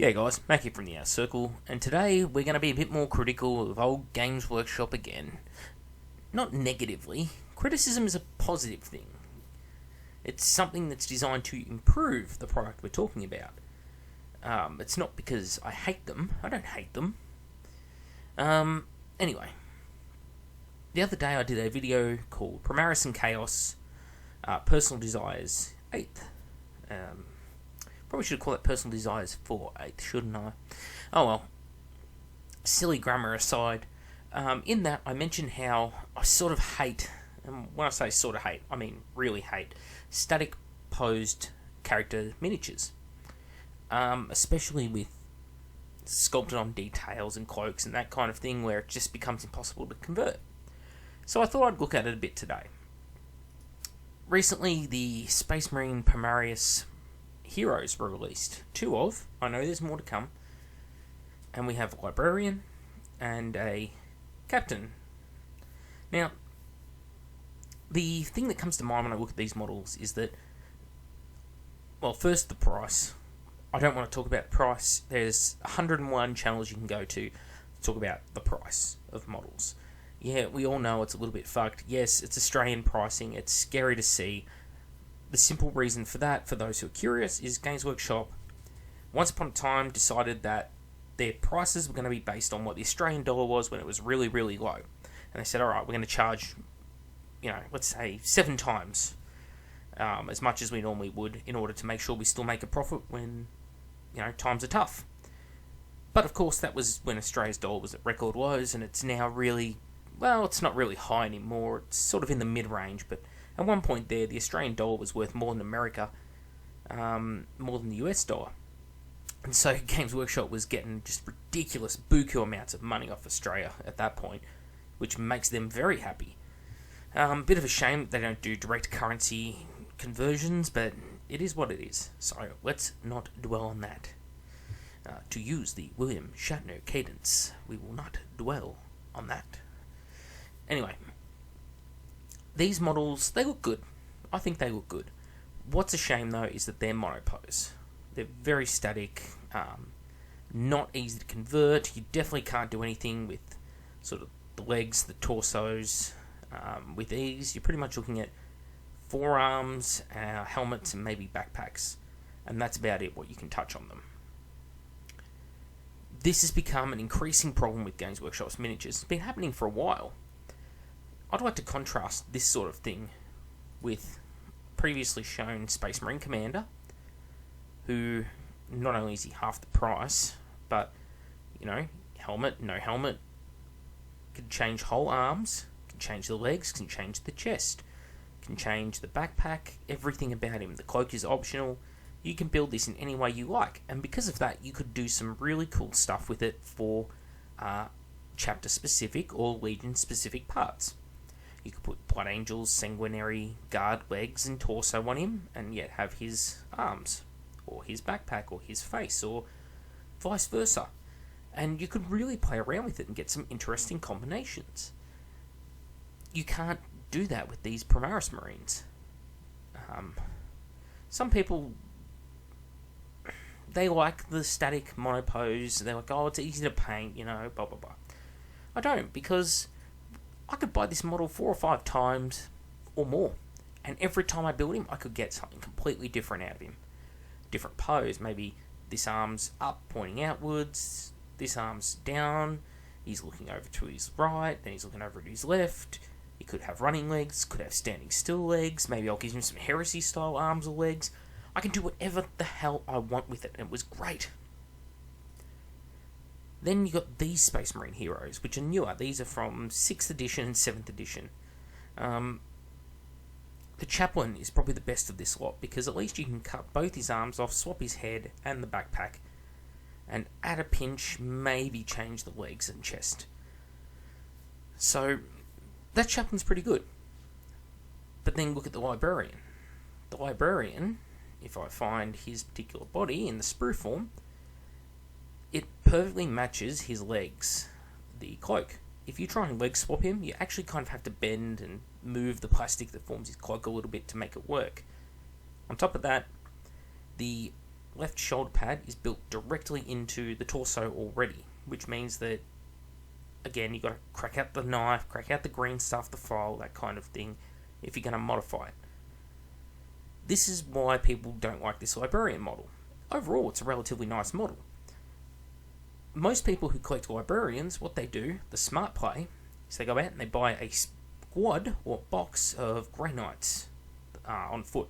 G'day guys, Macca from the Outer Circle, and today we're going to be a bit more critical of old Games Workshop again. Not negatively, criticism is a positive thing. It's something that's designed to improve the product we're talking about. It's not because I hate them, I don't hate them. Anyway, the other day I did a video called Primaris and Chaos, Personal Desires 8th. Probably should call it Personal Desires 4/8, shouldn't I? Oh well. Silly grammar aside, in that I mentioned how I sort of hate, and when I say sort of hate, I mean really hate, static posed character miniatures. Especially with sculpted on details and cloaks and that kind of thing where it just becomes impossible to convert. So I thought I'd look at it a bit today. Recently, the Space Marine Primaris heroes were released. Two of. I know there's more to come. And we have a Librarian and a Captain. Now, the thing that comes to mind when I look at these models is that, well, first the price. I don't want to talk about price. There's 101 channels you can go to talk about the price of models. Yeah, we all know it's a little bit fucked. Yes, it's Australian pricing. It's scary to see. The simple reason for that, for those who are curious, is Games Workshop once upon a time decided that their prices were going to be based on what the Australian dollar was when it was really, really low. And they said, alright, we're going to charge, let's say 7 times as much as we normally would in order to make sure we still make a profit when, times are tough. But of course, that was when Australia's dollar was at record lows, and it's now really, well, it's not really high anymore. It's sort of in the mid-range, but at one point there, the Australian dollar was worth more than America, more than the US dollar. And so Games Workshop was getting just ridiculous buku amounts of money off Australia at that point, which makes them very happy. Bit of a shame that they don't do direct currency conversions, but it is what it is. So let's not dwell on that. To use the William Shatner cadence, we will not dwell on that. Anyway, these models, they look good. I think they look good. What's a shame, though, is that they're monopose. They're very static, not easy to convert. You definitely can't do anything with sort of the legs, the torsos, with ease. You're pretty much looking at forearms, helmets, and maybe backpacks. And that's about it, what you can touch on them. This has become an increasing problem with Games Workshop's miniatures. It's been happening for a while. I'd like to contrast this sort of thing with previously shown Space Marine Commander, who not only is he half the price, but, helmet, no helmet, can change whole arms, can change the legs, can change the chest, can change the backpack, everything about him. The cloak is optional. You can build this in any way you like, and because of that, you could do some really cool stuff with it for chapter-specific or Legion-specific parts. You could put Blood Angel's sanguinary guard legs and torso on him, and yet have his arms, or his backpack, or his face, or vice versa. And you could really play around with it and get some interesting combinations. You can't do that with these Primaris Marines. Some people, they like the static monopose. They're like, oh, it's easy to paint, blah, blah, blah. I don't, because I could buy this model 4 or 5 times or more, and every time I build him, I could get something completely different out of him. Different pose, maybe this arm's up, pointing outwards, this arm's down, he's looking over to his right, then he's looking over to his left. He could have running legs, could have standing still legs, maybe I'll give him some heresy-style arms or legs. I can do whatever the hell I want with it, and it was great. Then you got these Space Marine heroes, which are newer. These are from 6th edition and 7th edition. The Chaplain is probably the best of this lot, because at least you can cut both his arms off, swap his head and the backpack, and at a pinch, maybe change the legs and chest. So, that Chaplain's pretty good. But then look at the Librarian. The Librarian, if I find his particular body in the sprue form, it perfectly matches his legs, the cloak. If you try and leg swap him, you actually kind of have to bend and move the plastic that forms his cloak a little bit to make it work. On top of that, the left shoulder pad is built directly into the torso already, which means that, again, you've got to crack out the knife, crack out the green stuff, the file, that kind of thing, if you're going to modify it. This is why people don't like this Librarian model. Overall, it's a relatively nice model. Most people who collect Librarians, what they do, the smart play, is they go out and they buy a squad or box of Grey Knights on foot.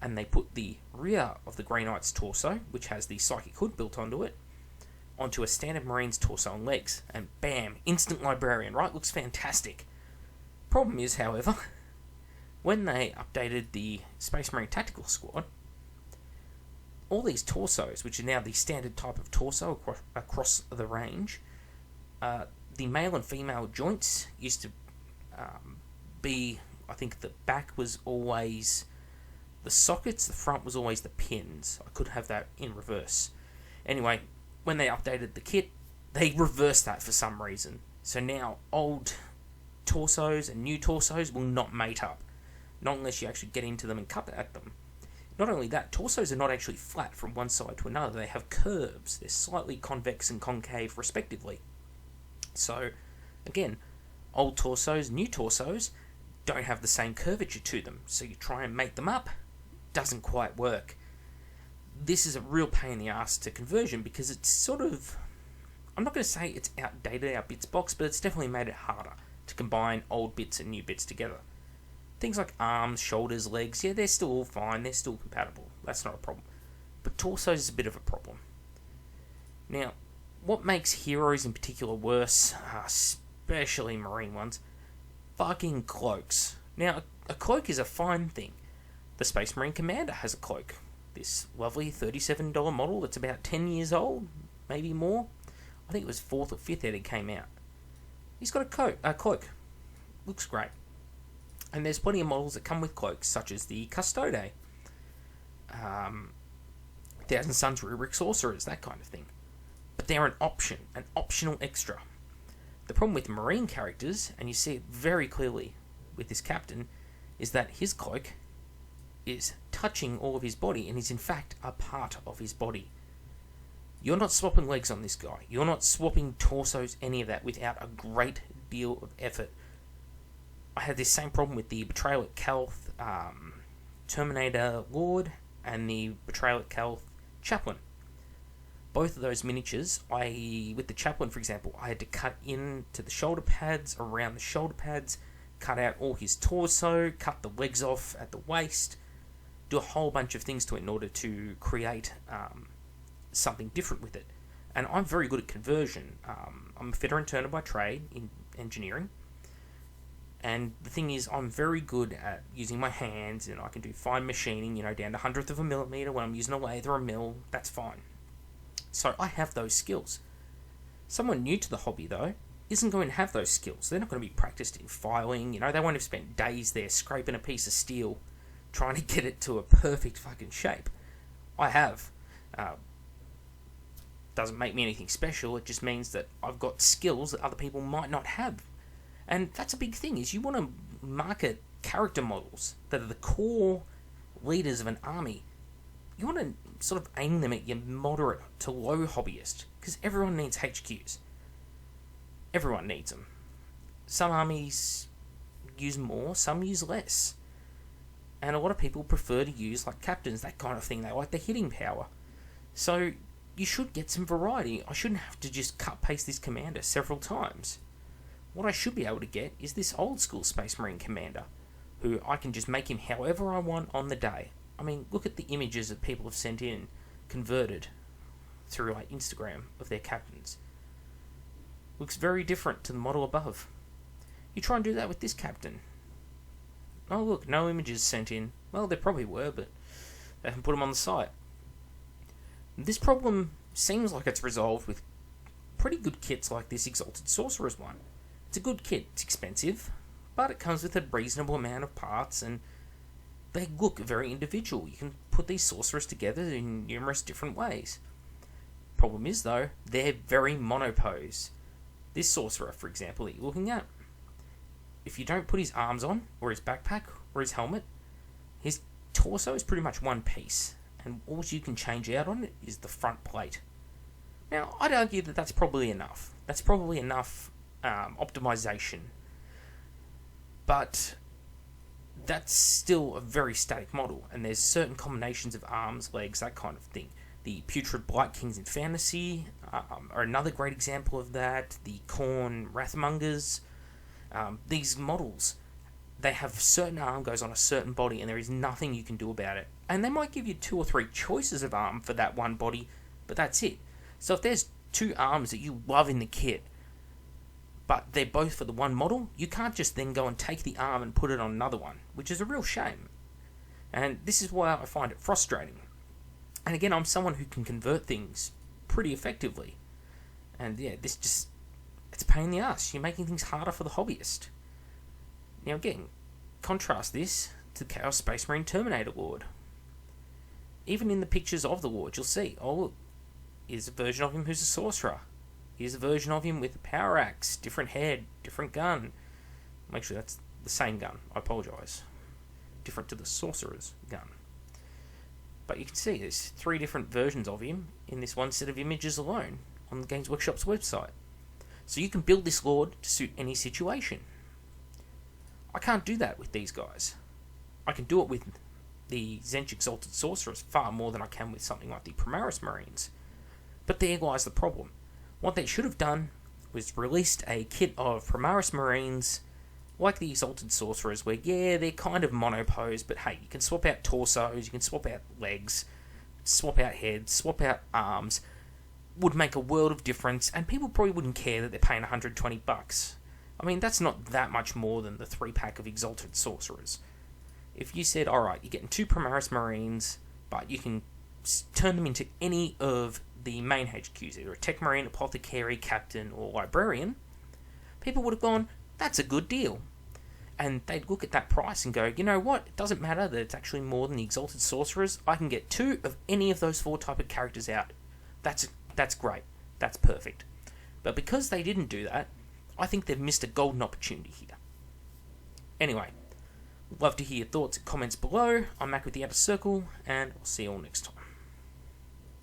And they put the rear of the Grey Knight's torso, which has the Psychic Hood built onto it, onto a standard Marine's torso and legs. And bam, instant Librarian, right? Looks fantastic. Problem is, however, when they updated the Space Marine Tactical Squad, all these torsos, which are now the standard type of torso across the range, the male and female joints used to be, I think the back was always the sockets, the front was always the pins. I could have that in reverse. Anyway, when they updated the kit, they reversed that for some reason. So now old torsos and new torsos will not mate up. Not unless you actually get into them and cut at them. Not only that, torsos are not actually flat from one side to another. They have curves. They're slightly convex and concave respectively. So, again, old torsos, new torsos don't have the same curvature to them. So you try and mate them up, doesn't quite work. This is a real pain in the ass to conversion because it's sort of, I'm not going to say it's outdated our bits box, but it's definitely made it harder to combine old bits and new bits together. Things like arms, shoulders, legs, yeah, they're still all fine, they're still compatible. That's not a problem. But torsos is a bit of a problem. Now, what makes heroes in particular worse, especially Marine ones, fucking cloaks. Now, a cloak is a fine thing. The Space Marine Commander has a cloak. This lovely $37 model that's about 10 years old, maybe more. I think it was 4th or 5th that it came out. He's got a cloak. Looks great. And there's plenty of models that come with cloaks, such as the Custode, Thousand Sons Rubric Sorcerers, that kind of thing. But they're an option, an optional extra. The problem with Marine characters, and you see it very clearly with this captain, is that his cloak is touching all of his body and is in fact a part of his body. You're not swapping legs on this guy. You're not swapping torsos, any of that, without a great deal of effort. I had this same problem with the Betrayal at Kelth Terminator Lord and the Betrayal at Kelth Chaplain. Both of those miniatures, with the Chaplain, for example, I had to cut into the shoulder pads, around the shoulder pads, cut out all his torso, cut the legs off at the waist, do a whole bunch of things to it in order to create something different with it. And I'm very good at conversion. I'm a fitter and turner by trade in engineering. And the thing is, I'm very good at using my hands, and I can do fine machining, down to 100th of a millimetre when I'm using a lathe or a mill. That's fine. So I have those skills. Someone new to the hobby, though, isn't going to have those skills. They're not going to be practiced in filing. They won't have spent days there scraping a piece of steel, trying to get it to a perfect fucking shape. I have. Doesn't make me anything special. It just means that I've got skills that other people might not have. And that's a big thing, is you want to market character models that are the core leaders of an army. You want to sort of aim them at your moderate to low hobbyist, because everyone needs HQs. Everyone needs them. Some armies use more, some use less. And a lot of people prefer to use, like captains, that kind of thing. They like the hitting power. So you should get some variety. I shouldn't have to just cut-paste this commander several times. What I should be able to get is this old-school Space Marine commander, who I can just make him however I want on the day. I mean, look at the images that people have sent in, converted, through like Instagram, of their captains. Looks very different to the model above. You try and do that with this captain. Oh look, no images sent in. Well, there probably were, but they haven't put them on the site. This problem seems like it's resolved with pretty good kits like this Exalted Sorcerers one. It's a good kit, it's expensive, but it comes with a reasonable amount of parts, and they look very individual. You can put these sorcerers together in numerous different ways. Problem is, though, they're very monopose. This sorcerer, for example, that you're looking at, if you don't put his arms on, or his backpack, or his helmet, his torso is pretty much one piece. and all you can change out on it is the front plate. Now, I'd argue that that's probably enough. That's probably enough optimization. But that's still a very static model, and there's certain combinations of arms, legs, that kind of thing. The Putrid Blight Kings in Fantasy are another great example of that. The Khorne Wrathmongers. These models, they have certain arm goes on a certain body, and there is nothing you can do about it. And they might give you 2 or 3 choices of arm for that one body, but that's it. So if there's 2 arms that you love in the kit, but they're both for the one model, you can't just then go and take the arm and put it on another one, which is a real shame. And this is why I find it frustrating. And again, I'm someone who can convert things pretty effectively. And yeah, it's a pain in the ass. You're making things harder for the hobbyist. Now again, contrast this to the Chaos Space Marine Terminator Lord. Even in the pictures of the Lord, you'll see, oh look, here's a version of him who's a sorcerer. Here's a version of him with a power axe, different head, different gun. Actually, that's the same gun. I apologise. Different to the sorcerer's gun. But you can see there's 3 different versions of him in this one set of images alone on the Games Workshop's website. So you can build this Lord to suit any situation. I can't do that with these guys. I can do it with the Tzeentch Exalted Sorcerers far more than I can with something like the Primaris Marines. But there lies the problem. What they should have done was released a kit of Primaris Marines like the Exalted Sorcerers, where, yeah, they're kind of monopose, but hey, you can swap out torsos, you can swap out legs, swap out heads, swap out arms. Would make a world of difference, and people probably wouldn't care that they're paying $120. I mean, that's not that much more than the 3-pack of Exalted Sorcerers. If you said, alright, you're getting 2 Primaris Marines, but you can turn them into any of the main HQs, either a Tech Marine, Apothecary, Captain, or Librarian, people would have gone, that's a good deal. And they'd look at that price and go, you know what, it doesn't matter that it's actually more than the Exalted Sorcerers, I can get 2 of any of those 4 type of characters out. That's great. That's perfect. But because they didn't do that, I think they've missed a golden opportunity here. Anyway, love to hear your thoughts and comments below. I'm Mac with the Outer Circle, and I'll see you all next time.